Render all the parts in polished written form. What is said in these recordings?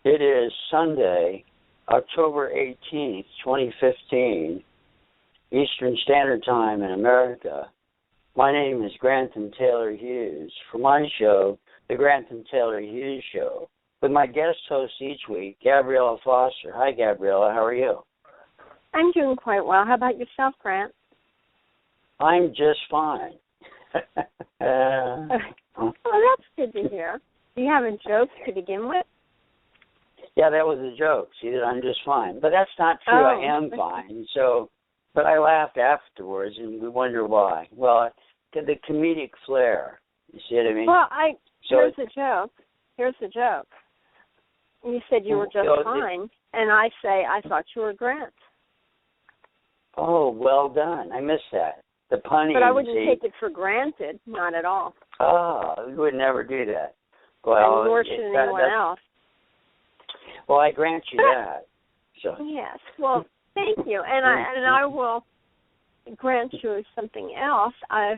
It is Sunday, October 18th, 2015, Eastern Standard Time in America. My name is Grantham Taylor Hughes. For my show, The Grantham Taylor Hughes Show, with my guest host each week, Gabriella Foster. Hi, Gabriella. How are you? I'm doing quite well. How about yourself, Grant? I'm just fine. Well, that's good to hear. Do you have a joke to begin with? Yeah, that was a joke. See, that I'm just fine. But that's not true. Oh. I am fine. But I laughed afterwards, and we wonder why. Well, the comedic flair. You see what I mean? Well, here's the joke. Here's the joke. You said you were just fine, and I say I thought you were Grant. Oh, well done. I missed that. The punny. But I wouldn't take it for granted. Not at all. Oh, we would never do that. Well, and nor should anyone else. Well, I grant you that. So. Yes. Well, thank you, and I will grant you something else. I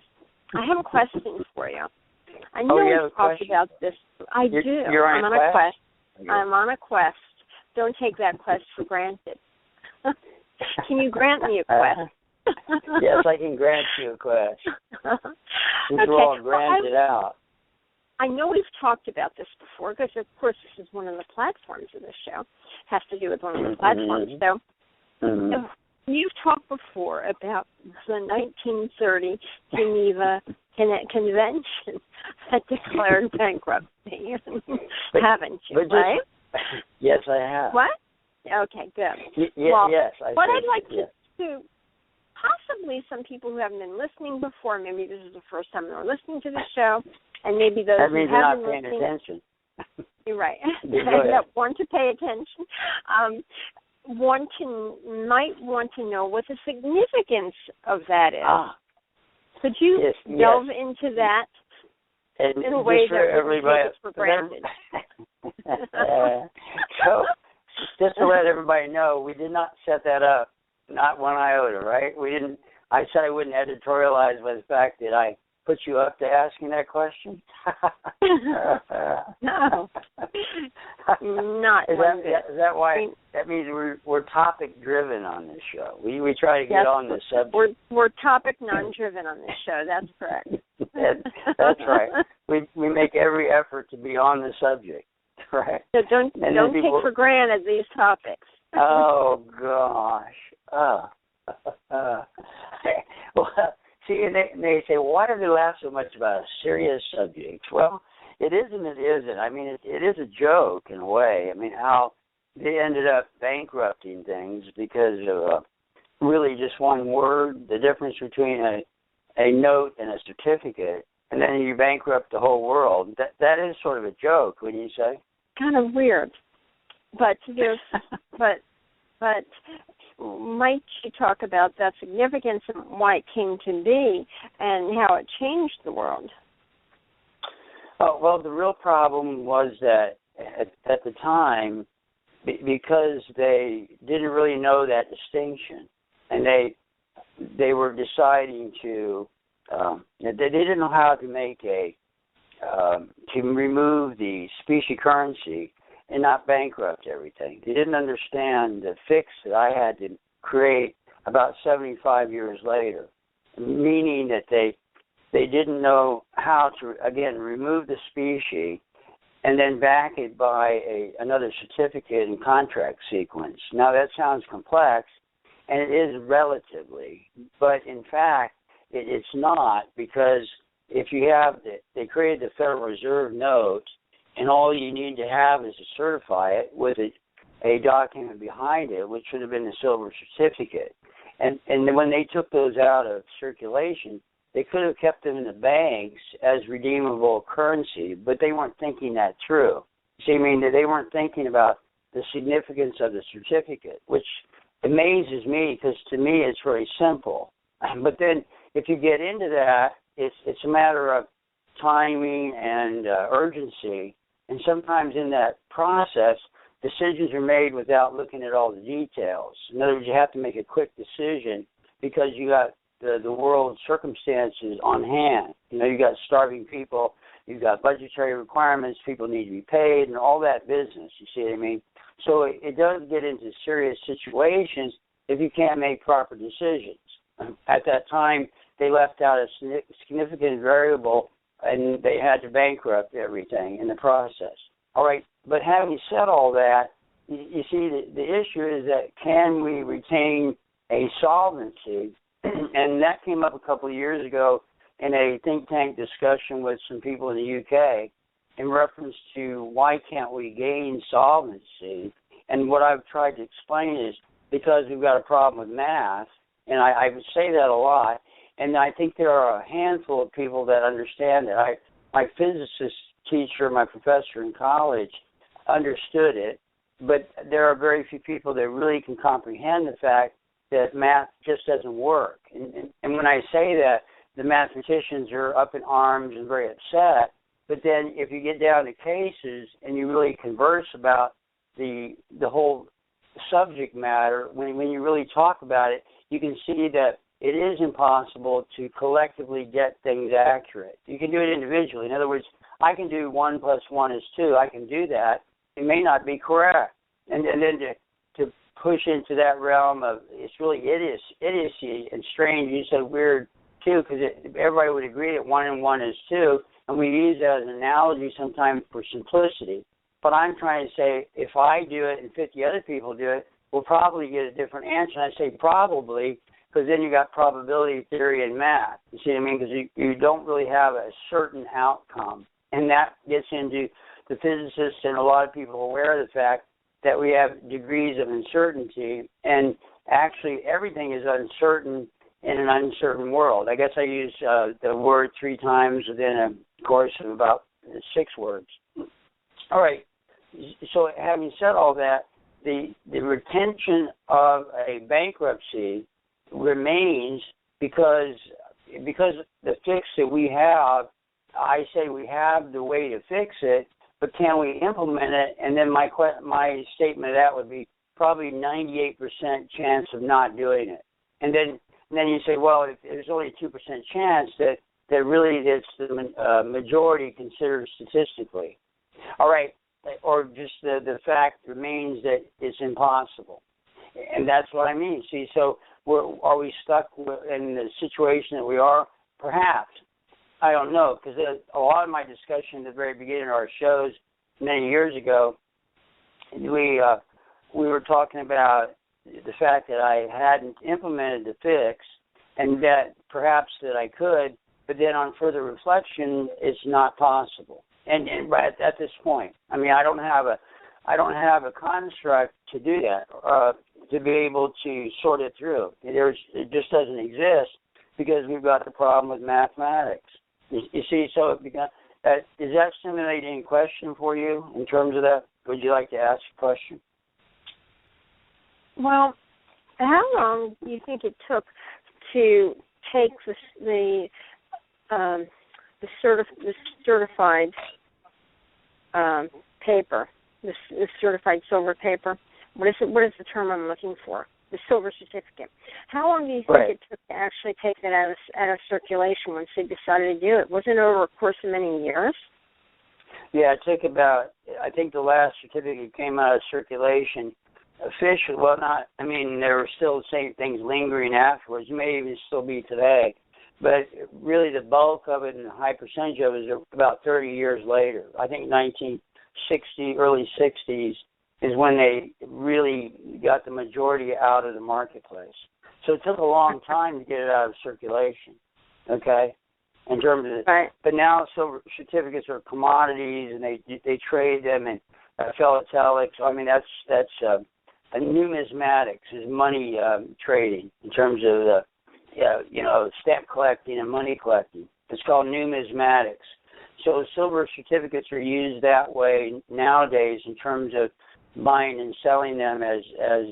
have a question for you. I know we've talked about this. I do. I'm on a quest. I'm on a quest. Don't take that quest for granted. Can you grant me a quest? Yes, I can grant you a quest. We're all granted out. I know we've talked about this before because, of course, this is one of the platforms of the show. It has to do with one of the platforms. So you've talked before about the 1930 Geneva Convention that declared bankruptcy, haven't you, right? Yes, I have. What? Okay, good. Yes, what I'd like to possibly some people who haven't been listening before, maybe this is the first time they're lining to the show, and maybe those that means who haven't you're not paying attention. You're right. That want to pay attention. Might want to know what the significance of that is. Could you delve into that in a way that wouldn't take it for granted? So, just to let everybody know, we did not set that up, not one iota, right? We didn't. I said I wouldn't editorialize by the fact that I put you up to asking that question. No, not one bit. Is that why? That means we're topic driven on this show. We try to get on the subject. We're topic non-driven on this show. That's correct. That's right. We make every effort to be on the subject. Right. So don't take for granted these topics. Oh gosh. Well, see, and they say, why do they laugh so much about a serious subject? Well, it isn't. It isn't. I mean, it is a joke in a way. I mean, how they ended up bankrupting things because of really just one word, the difference between a note and a certificate, and then you bankrupt the whole world. That is sort of a joke, wouldn't you say? Kind of weird, but might you talk about that significance and why it came to be and how it changed the world? Oh, well, the real problem was that at the time, because they didn't really know that distinction, and they were deciding to they didn't know how to make to remove the specie currency and not bankrupt everything. They didn't understand the fix that I had to create about 75 years later, meaning that they didn't know how to, again, remove the specie and then back it by another certificate and contract sequence. Now, that sounds complex, and it is relatively, but in fact, it's not, because if you have they created the Federal Reserve note, and all you need to have is to certify it with a document behind it, which should have been a silver certificate. And when they took those out of circulation, they could have kept them in the banks as redeemable currency, but they weren't thinking that through. See, I mean, they weren't thinking about the significance of the certificate, which amazes me, because to me it's very simple. But then if you get into that, it's a matter of timing and urgency. And sometimes in that process, decisions are made without looking at all the details. In other words, you have to make a quick decision because you got the world circumstances on hand. You know, you got starving people, you've got budgetary requirements, people need to be paid, and all that business, you see what I mean? So it does get into serious situations if you can't make proper decisions. At that time, they left out a significant variable, and they had to bankrupt everything in the process. All right, but having said all that, you see, the issue is that can we retain a solvency? And that came up a couple of years ago in a think tank discussion with some people in the UK in reference to why can't we gain solvency. And what I've tried to explain is because we've got a problem with math, and I would say that a lot, and I think there are a handful of people that understand it. My physicist teacher, my professor in college, understood it, but there are very few people that really can comprehend the fact that math just doesn't work. And when I say that, the mathematicians are up in arms and very upset, but then if you get down to cases and you really converse about the whole subject matter, when you really talk about it, you can see that it is impossible to collectively get things accurate. You can do it individually. In other words, I can do 1 + 1 is 2. I can do that. It may not be correct. And then to push into that realm of it's really idiocy and strange, you said weird too, because everybody would agree that 1 and 1 is 2, and we use that as an analogy sometimes for simplicity. But I'm trying to say if I do it and 50 other people do it, we'll probably get a different answer. And I say probably because then you got probability theory and math. You see what I mean? Because you don't really have a certain outcome. And that gets into the physicists and a lot of people aware of the fact that we have degrees of uncertainty, and actually everything is uncertain in an uncertain world. I guess I use the word 3 times within a course of about 6 words. All right. So having said all that, the retention of a bankruptcy remains because the fix that we have, I say we have the way to fix it, but can we implement it? And then my statement of that would be probably 98% chance of not doing it. And then you say, well, if there's only a 2% chance that really it's the majority considered statistically. All right, or just the fact remains that it's impossible. And that's what I mean. See, so are we stuck in the situation that we are? Perhaps. I don't know, because a lot of my discussion at the very beginning of our shows many years ago, we were talking about the fact that I hadn't implemented the fix, and that perhaps that I could, but then on further reflection, it's not possible. And right at this point, I mean, I don't have a construct to do that, to be able to sort it through. It just doesn't exist because we've got the problem with mathematics. You see, so is that stimulating any question for you in terms of that? Would you like to ask a question? Well, how long do you think it took to take the certified paper, the certified silver paper? What is the term I'm looking for? The silver certificate. How long do you think it took to actually take that out of circulation once they decided to do it? Wasn't it over a course of many years? Yeah, it took about, I think the last certificate came out of circulation officially. Well, there were still the same things lingering afterwards. It may even still be today. But really the bulk of it and the high percentage of it is about 30 years later. I think 1960, early 60s, is when they really got the majority out of the marketplace. So it took a long time to get it out of circulation, okay, in terms of right. But now silver certificates are commodities, and they trade them in philatelics. I mean, that's numismatics is money trading in terms of stamp collecting and money collecting. It's called numismatics. So silver certificates are used that way nowadays in terms of buying and selling them as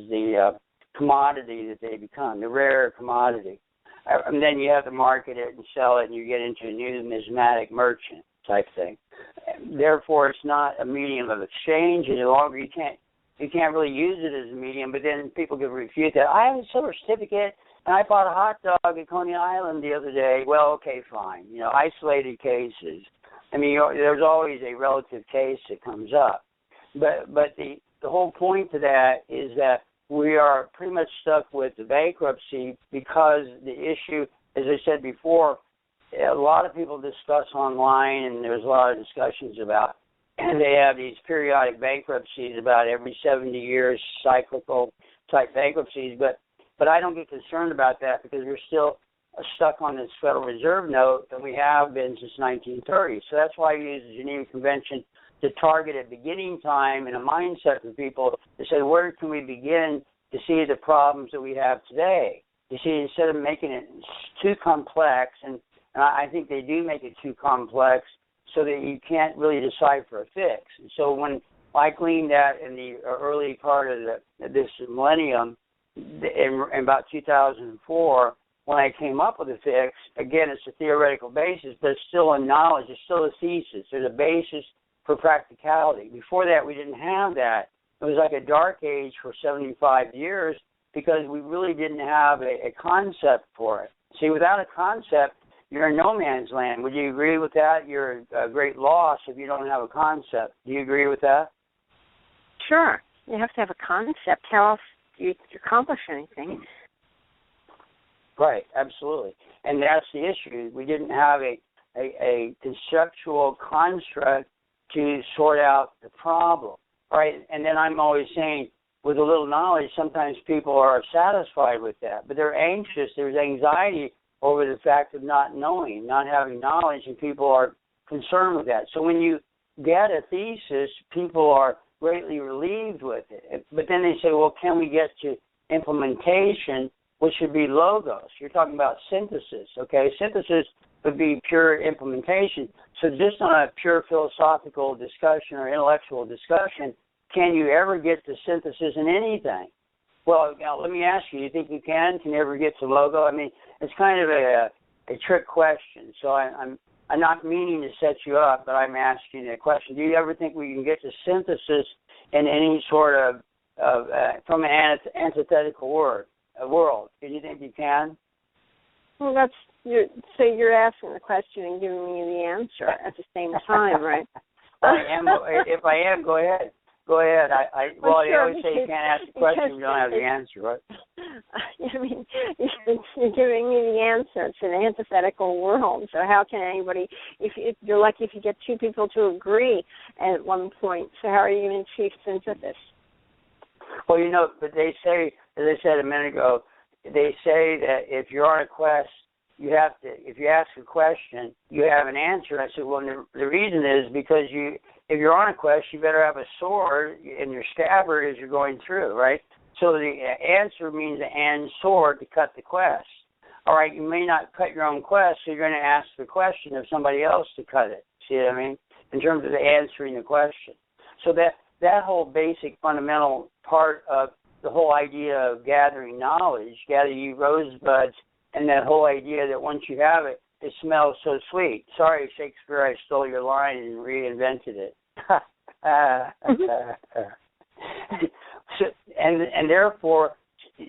the commodity that they become, the rare commodity. And then you have to market it and sell it, and you get into a numismatic merchant type thing. Therefore, it's not a medium of exchange any longer. You can't really use it as a medium, but then people can refute that. I have a silver certificate, and I bought a hot dog at Coney Island the other day. Well, okay, fine. Isolated cases. I mean, there's always a relative case that comes up. But the whole point to that is that we are pretty much stuck with the bankruptcy because the issue, as I said before, a lot of people discuss online, and there's a lot of discussions about, and they have these periodic bankruptcies about every 70 years, cyclical type bankruptcies, but I don't get concerned about that because we're still stuck on this Federal Reserve note that we have been since 1930. So that's why I use the Geneva Convention to target a beginning time and a mindset for people to say, where can we begin to see the problems that we have today? You see, instead of making it too complex, and I think they do make it too complex so that you can't really decipher a fix. And so when I gleaned that in the early part of this millennium, in about 2004, when I came up with a fix, again, it's a theoretical basis, but it's still a knowledge, it's still a thesis. There's a basis for practicality. Before that, we didn't have that. It was like a dark age for 75 years because we really didn't have a concept for it. See, without a concept, you're in no man's land. Would you agree with that? You're a great loss if you don't have a concept. Do you agree with that? Sure. You have to have a concept. How else do you accomplish anything? Right, absolutely. And that's the issue. We didn't have a conceptual construct to sort out the problem. All right, and then I'm always saying, with a little knowledge, sometimes people are satisfied with that, but they're anxious. There's anxiety over the fact of not knowing, not having knowledge, and people are concerned with that. So when you get a thesis, people are greatly relieved with it. But then they say, well, can we get to implementation, which should be logos? You're talking about synthesis, okay? Synthesis would be pure implementation. So just on a pure philosophical discussion or intellectual discussion, can you ever get to synthesis in anything? Well, now, let me ask you, you think you can? Can you ever get to logo? I mean, it's kind of a trick question. So I'm not meaning to set you up, but I'm asking you a question. Do you ever think we can get to synthesis in any sort of from an antithetical world? Do you think you can? Well, you're asking the question and giving me the answer at the same time, right? I am. If I am, go ahead. Go ahead. Well, you always say you can't ask a question if you don't have the answer, right? I mean, you're giving me the answer. It's an antithetical world. So how can anybody, if you're lucky if you get two people to agree at one point, so how are you going to achieve synthesis? Well, but they say, as I said a minute ago, they say that if you're on a quest, you have to, if you ask a question, you have an answer. I said, well, the reason is because if you're on a quest, you better have a sword in your scabbard as you're going through, right? So the answer means and sword to cut the quest. All right, you may not cut your own quest, so you're going to ask the question of somebody else to cut it. See what I mean? In terms of answering the question. So that whole basic fundamental part of the whole idea of gathering knowledge, gather ye rosebuds, and that whole idea that once you have it, it smells so sweet. Sorry, Shakespeare, I stole your line and reinvented it. And therefore,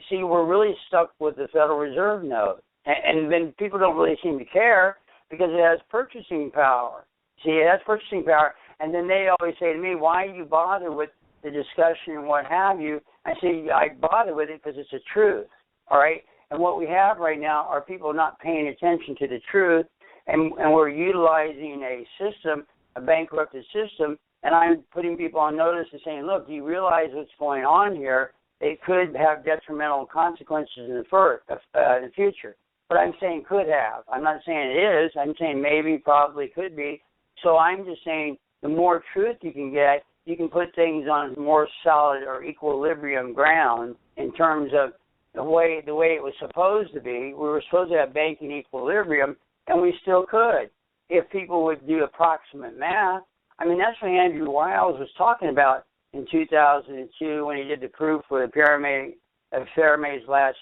see, we're really stuck with the Federal Reserve note. And then people don't really seem to care because it has purchasing power. See, it has purchasing power. And then they always say to me, why do you bother with the discussion and what have you? I say, I bother with it because it's a truth, all right? And what we have right now are people not paying attention to the truth, and we're utilizing a system, a bankrupted system, and I'm putting people on notice and saying, look, do you realize what's going on here? It could have detrimental consequences in the future. But I'm saying could have. I'm not saying it is. I'm saying maybe, probably, could be. So I'm just saying the more truth you can get, you can put things on more solid or equilibrium ground in terms of the way it was supposed to be. We were supposed to have banking equilibrium, and we still could if people would do approximate math. I mean, that's what Andrew Wiles was talking about in 2002 when he did the proof for the Fermat's last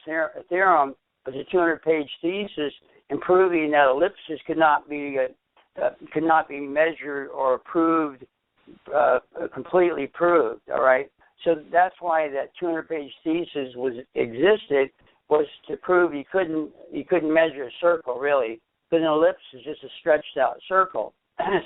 theorem. It was a 200-page thesis in proving that ellipses could not be measured or proved, completely proved. All right. So that's why that 200-page thesis existed was to prove you couldn't measure a circle really, because an ellipse is just a stretched out circle.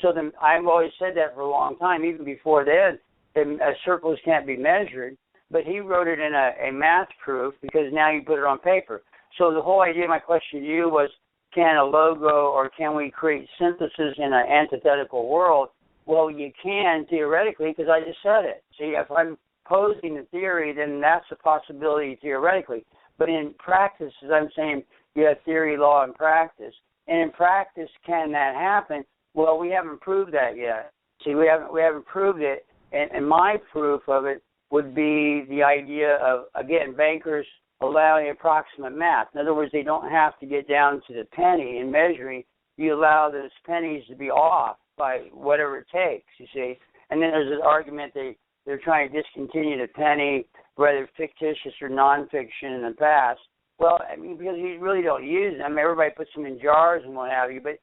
So I've always said that for a long time, even before then, that circles can't be measured. But he wrote it in a math proof because now you put it on paper. So the whole idea, my question to you was, can a logo or can we create synthesis in an antithetical world? Well, you can theoretically because I just said it. See, if I'm posing the theory, then that's a possibility theoretically. But in practice, as I'm saying, you have theory, law, and practice. And in practice, can that happen? Well, we haven't proved that yet. See, we haven't proved it. And my proof of it would be the idea of, again, bankers allowing approximate math. In other words, they don't have to get down to the penny in measuring. You allow those pennies to be off by whatever it takes, you see. And then there's an argument they're trying to discontinue the penny, whether fictitious or nonfiction in the past. Well, I mean, because you really don't use them. Everybody puts them in jars and what have you. But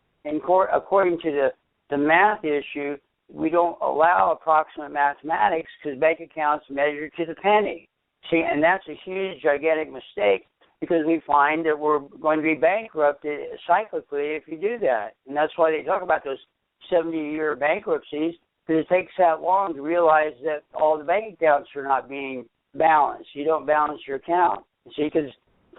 according to the math issue, we don't allow approximate mathematics because bank accounts measure to the penny. See, and that's a huge, gigantic mistake because we find that we're going to be bankrupted cyclically if you do that. And that's why they talk about those 70-year bankruptcies, because it takes that long to realize that all the bank accounts are not being balanced. You don't balance your account, see, because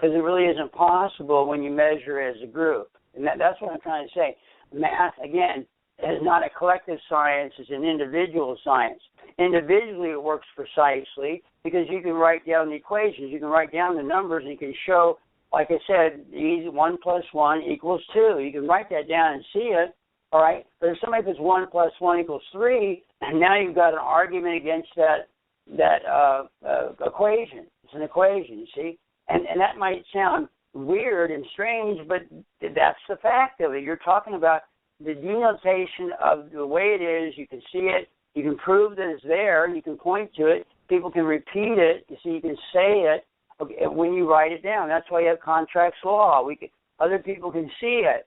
it really isn't possible when you measure as a group. And that's what I'm trying to say. Math, again, is not a collective science, it's an individual science. Individually, it works precisely because you can write down the equations, you can write down the numbers, and you can show, like I said, 1 + 1 = 2. You can write that down and see it, all right? But if somebody puts 1 + 1 = 3, and now you've got an argument against that equation. It's an equation, you see? And that might sound weird and strange, but that's the fact of it. You're talking about the denotation of the way it is. You can see it. You can prove that it's there. You can point to it. People can repeat it. You see, you can say it when you write it down. That's why you have contracts law. Other people can see it.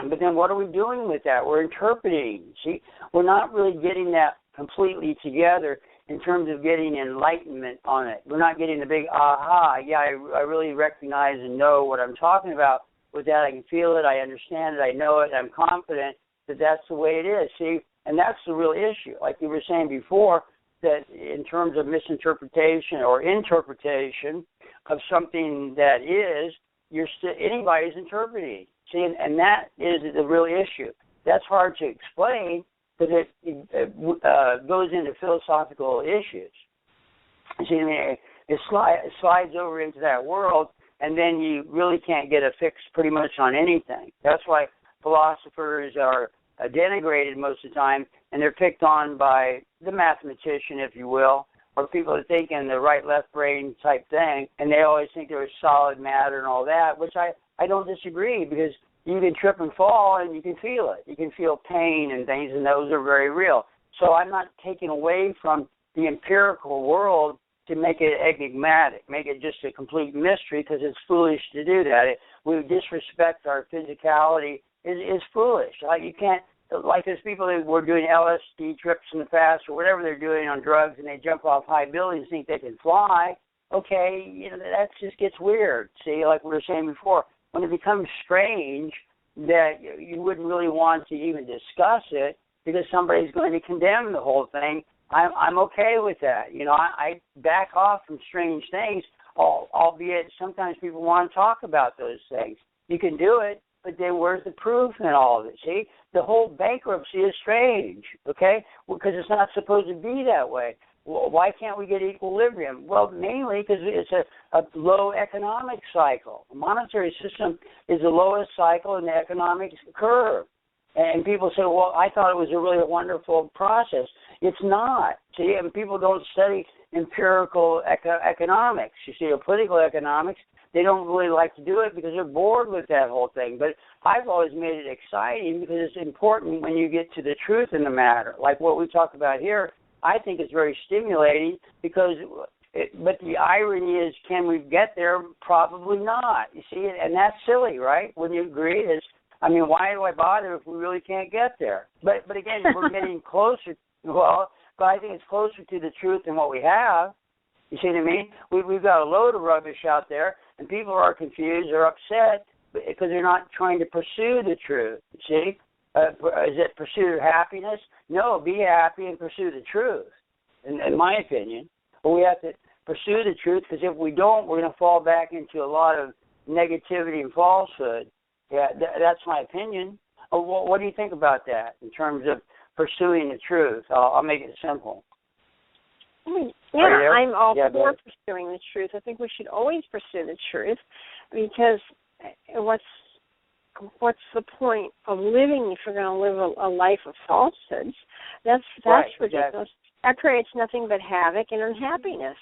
But then what are we doing with that? We're interpreting. See, we're not really getting that completely together in terms of getting enlightenment on it. We're not getting the big aha. Yeah, I really recognize and know what I'm talking about. With that, I can feel it, I understand it, I know it, I'm confident that that's the way it is. See, and that's the real issue. Like you were saying before, that in terms of misinterpretation or interpretation of something that is, anybody's interpreting. See, and that is the real issue. That's hard to explain because it goes into philosophical issues. See, I mean, it slides over into that world, and then you really can't get a fix pretty much on anything. That's why philosophers are denigrated most of the time, and they're picked on by the mathematician, if you will, or people that think in the right-left brain type thing, and they always think there's solid matter and all that, which I don't disagree, because you can trip and fall, and you can feel it. You can feel pain and things, and those are very real. So I'm not taking away from the empirical world to make it enigmatic, make it just a complete mystery, because it's foolish to do that. We disrespect our physicality. It's foolish. Like you can't, like there's people that were doing LSD trips in the past or whatever they're doing on drugs, and they jump off high buildings and think they can fly. Okay, you know, that just gets weird. See, like we were saying before, when it becomes strange that you wouldn't really want to even discuss it because somebody's going to condemn the whole thing, I'm okay with that. You know, I back off from strange things, albeit sometimes people want to talk about those things. You can do it, but then where's the proof in all of it? See, the whole bankruptcy is strange, okay, because it's not supposed to be that way. Well, why can't we get equilibrium? Well, mainly because it's a low economic cycle. The monetary system is the lowest cycle in the economic curve. And people say, well, I thought it was a really wonderful process. It's not. See, and people don't study empirical economics. You see, or political economics, they don't really like to do it because they're bored with that whole thing. But I've always made it exciting because it's important when you get to the truth in the matter. Like what we talk about here, I think it's very stimulating because, but the irony is, can we get there? Probably not. You see, and that's silly, right? Wouldn't you agree? I mean, why do I bother if we really can't get there? But again, we're getting closer. Well, but I think it's closer to the truth than what we have. You see what I mean? We've got a load of rubbish out there, and people are confused or upset because they're not trying to pursue the truth. You see? Is it pursuit of happiness? No, be happy and pursue the truth, in my opinion. But we have to pursue the truth, because if we don't, we're going to fall back into a lot of negativity and falsehood. Yeah, that's my opinion. What do you think about that in terms of pursuing the truth? I'll make it simple. Yeah, I'm all for pursuing the truth. I think we should always pursue the truth, because what's the point of living if you're going to live a life of falsehoods? That's right, ridiculous. Exactly. That creates nothing but havoc and unhappiness.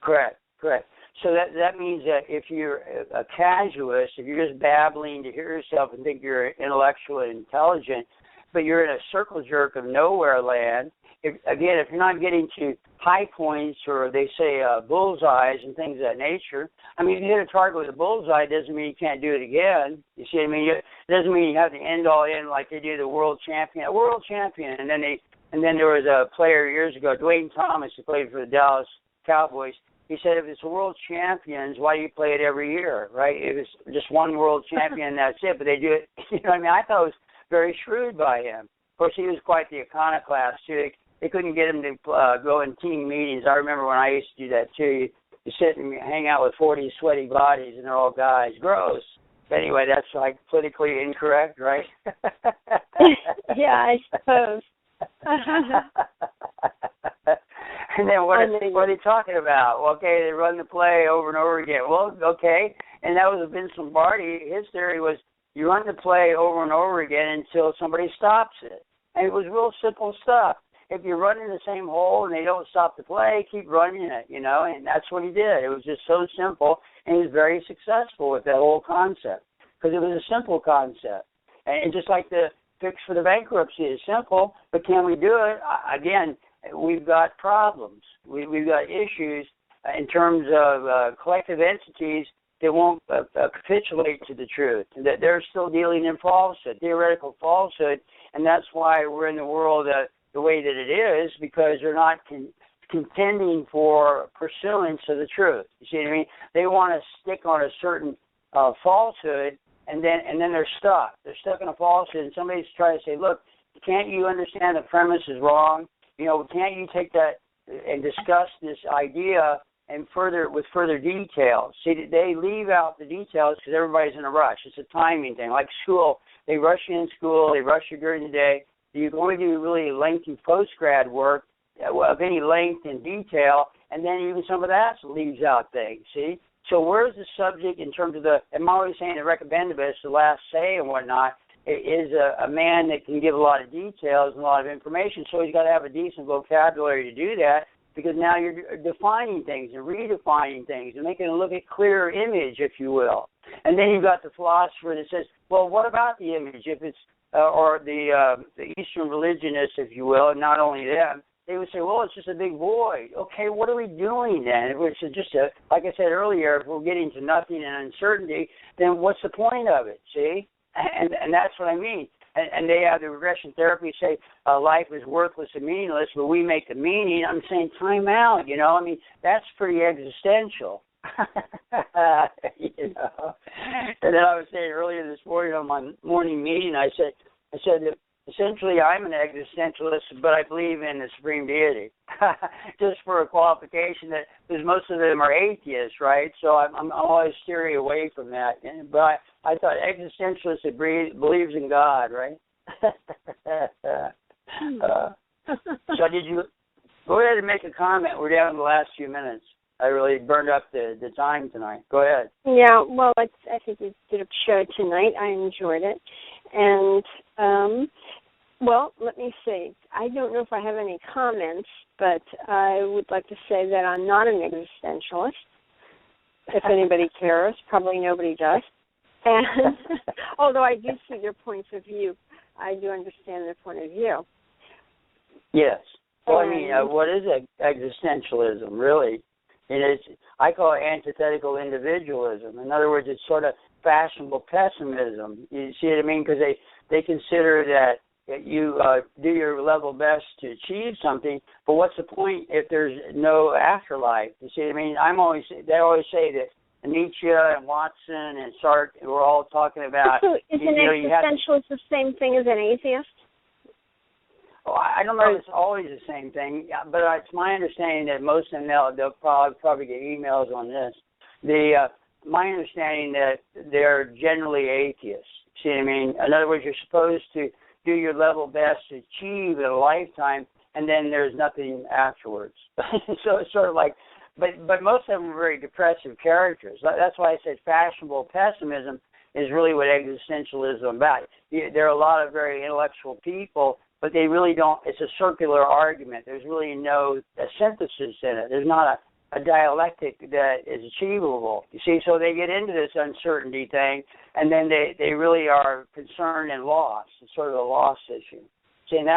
Correct. So that means that if you're a casuist, if you're just babbling to hear yourself and think you're intellectual and intelligent, but you're in a circle jerk of nowhere land, if you're not getting to high points, or they say bullseyes and things of that nature, I mean, if you hit a target with a bullseye, it doesn't mean you can't do it again. You see what I mean? It doesn't mean you have to end all in like they do the world champion, and then there was a player years ago, Dwayne Thomas, who played for the Dallas Cowboys. He said, if it's world champions, why do you play it every year, right? If it's just one world champion, that's it. But they do it, you know what I mean? I thought it was very shrewd by him. Of course, he was quite the iconoclast, too. They couldn't get him to go in team meetings. I remember when I used to do that, too. You sit and hang out with 40 sweaty bodies, and they're all guys. Gross. But anyway, that's like politically incorrect, right? Yeah, I suppose. And then what are they talking about? Well, okay, they run the play over and over again. Well, okay, and that was Vince Lombardi. His theory was you run the play over and over again until somebody stops it. And it was real simple stuff. If you're running the same hole and they don't stop the play, keep running it, you know, and that's what he did. It was just so simple, and he was very successful with that whole concept because it was a simple concept. And just like the fix for the bankruptcy is simple, but can we do it? Again, we've got problems. We've got issues in terms of collective entities that won't capitulate to the truth, that they're still dealing in falsehood, theoretical falsehood, and that's why we're in the world the way that it is, because they're not contending for pursuance of the truth. You see what I mean? They want to stick on a certain falsehood, and then they're stuck. They're stuck in a falsehood, and somebody's trying to say, look, can't you understand the premise is wrong? You know, can't you take that and discuss this idea and with further details? See, they leave out the details because everybody's in a rush. It's a timing thing. Like school, they rush you in school, they rush you during the day. You're going to do really lengthy post-grad work of any length and detail, and then even some of that leaves out things, see? So where's the subject in terms of I'm always saying the recommendabus, the last say and whatnot, is a man that can give a lot of details and a lot of information, so he's got to have a decent vocabulary to do that, because now you're defining things and redefining things and making it look a clearer image, if you will. And then you've got the philosopher that says, well, what about the image? If it's or the Eastern religionists, if you will, and not only them, they would say, well, it's just a big void. Okay, what are we doing then? If it's just like I said earlier, if we're getting to nothing and uncertainty, then what's the point of it, see? And that's what I mean. And they have the regression therapy say life is worthless and meaningless, but we make the meaning. I'm saying time out, you know. I mean, that's pretty existential. You know. And then I was saying earlier this morning on my morning meeting, I said that essentially I'm an existentialist, but I believe in the supreme deity. Just for a qualification, that because most of them are atheists, right? So I'm always steering away from that. But I thought existentialist that believes in God, right? So did you go ahead and make a comment? We're down to the last few minutes. I really burned up the time tonight. Go ahead. Yeah, well, I think you did a show tonight. I enjoyed it. And, well, let me see. I don't know if I have any comments, but I would like to say that I'm not an existentialist. If anybody cares, probably nobody does. And although I do see their points of view, I do understand their point of view. Yes. Well, I mean, what is existentialism, really? I call it antithetical individualism. In other words, it's sort of fashionable pessimism. You see what I mean? Because they consider that you do your level best to achieve something, but what's the point if there's no afterlife? You see what I mean? They always say that Nietzsche and Watson and Sartre were all talking about. So is an existentialist the same thing as an atheist? Oh, I don't know if it's always the same thing, but it's my understanding that most of them, they'll probably get emails on this. My understanding that they're generally atheists. See what I mean? In other words, you're supposed to do your level best to achieve in a lifetime, and then there's nothing afterwards. So it's sort of like, but most of them are very depressive characters. That's why I said fashionable pessimism is really what existentialism is about. There are a lot of very intellectual people, but they really don't, it's a circular argument. There's really no synthesis in it. There's not a dialectic that is achievable. You see, so they get into this uncertainty thing, and then they really are concerned and lost. It's sort of a loss issue. See, and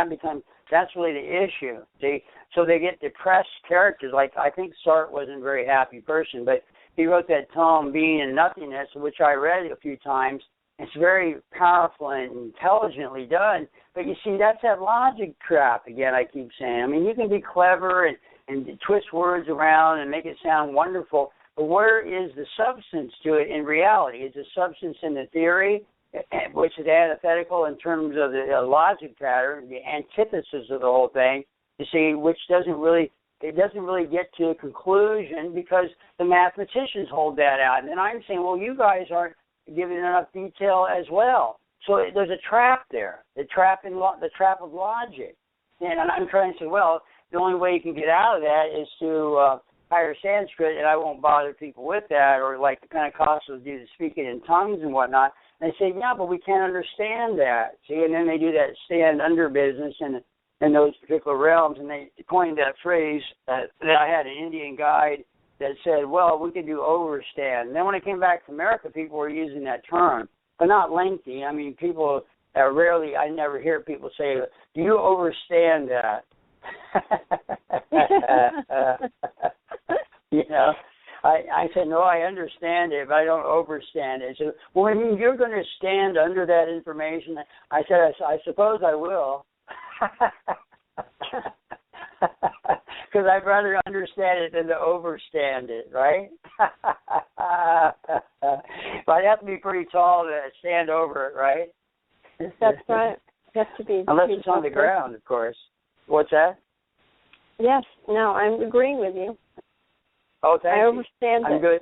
that's really the issue. See, so they get depressed characters. Like, I think Sartre wasn't a very happy person, but he wrote that tome, Being and Nothingness, which I read a few times. It's very powerful and intelligently done. But you see, that's that logic trap again, I keep saying. I mean, you can be clever and twist words around and make it sound wonderful, but where is the substance to it in reality? Is the substance in the theory, which is antithetical in terms of the logic pattern, the antithesis of the whole thing, you see, which doesn't really get to a conclusion because the mathematicians hold that out. And then I'm saying, well, you guys aren't giving enough detail as well. So there's a trap there, the trap of logic. And I'm trying to say, well, the only way you can get out of that is to hire Sanskrit, and I won't bother people with that, or like the Pentecostals do the speaking in tongues and whatnot. And they say, yeah, but we can't understand that. See, and then they do that stand under business in those particular realms, and they coined that phrase that I had an Indian guide that said, well, we could do overstand. And then when I came back to America, people were using that term, but not lengthy. I mean, people rarely, I never hear people say, do you overstand that? You know, I said, no, I understand it, but I don't overstand it. So, well, you're going to stand under that information. I said, I suppose I will. Because I'd rather understand it than to overstand it, right? But I'd have to be pretty tall to stand over it, right? That's right. You have to be. Unless it's on the ground, of course. What's that? Yes. No, I'm agreeing with you. Oh, thank you. I understand I'm good.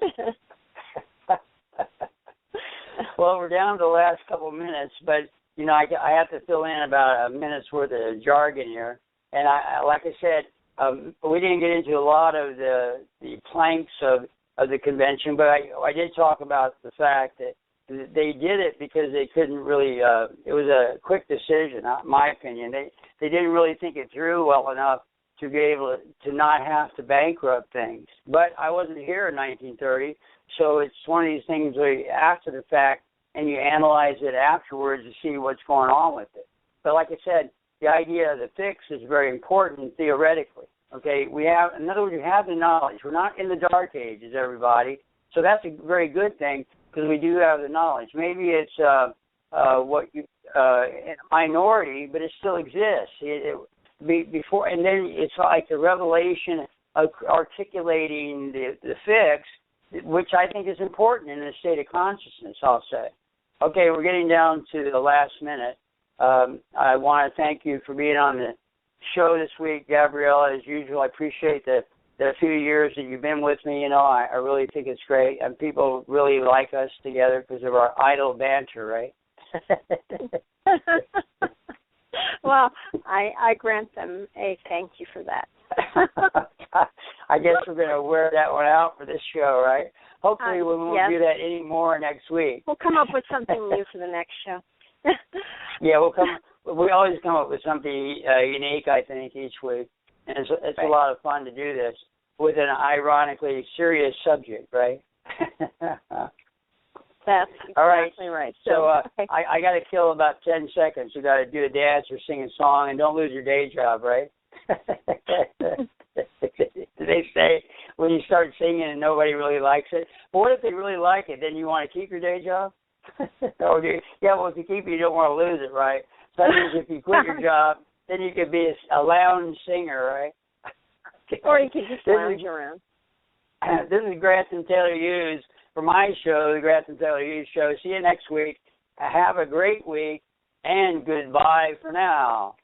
Well, we're down to the last couple of minutes, but, you know, I have to fill in about a minute's worth of jargon here. And like I said, we didn't get into a lot of the planks of the convention, but I did talk about the fact that they did it because they couldn't really, it was a quick decision, in my opinion. They didn't really think it through well enough to be able to not have to bankrupt things. But I wasn't here in 1930, so it's one of these things where after the fact, and you analyze it afterwards to see what's going on with it. But like I said, the idea of the fix is very important theoretically. Okay, in other words, you have the knowledge. We're not in the dark ages, everybody. So that's a very good thing because we do have the knowledge. Maybe it's a minority, but it still exists. Before, and then it's like the revelation of articulating the fix, which I think is important in a state of consciousness, I'll say. Okay, we're getting down to the last minute. I want to thank you for being on the show this week, Gabriella. As usual, I appreciate the few years that you've been with me. You know, I really think it's great, and people really like us together because of our idle banter, right? Well, I grant them a thank you for that. I guess we're going to wear that one out for this show, right? Hopefully we won't do that anymore next week. We'll come up with something new for the next show. Yeah, we always come up with something unique, I think, each week. And it's a lot of fun to do this with an ironically serious subject, right? That's exactly right. So I got to kill about 10 seconds. You got to do a dance or sing a song, and don't lose your day job, right? They say when you start singing and nobody really likes it. But what if they really like it? Then you want to keep your day job? Well, if you keep it, you don't want to lose it, right? So that means if you quit your job, then you could be a lounge singer, right? Or you could just lounge around. This is Grantham Taylor Hughes for my show, the Grantham Gabriella Show. See you next week. Have a great week, and goodbye for now.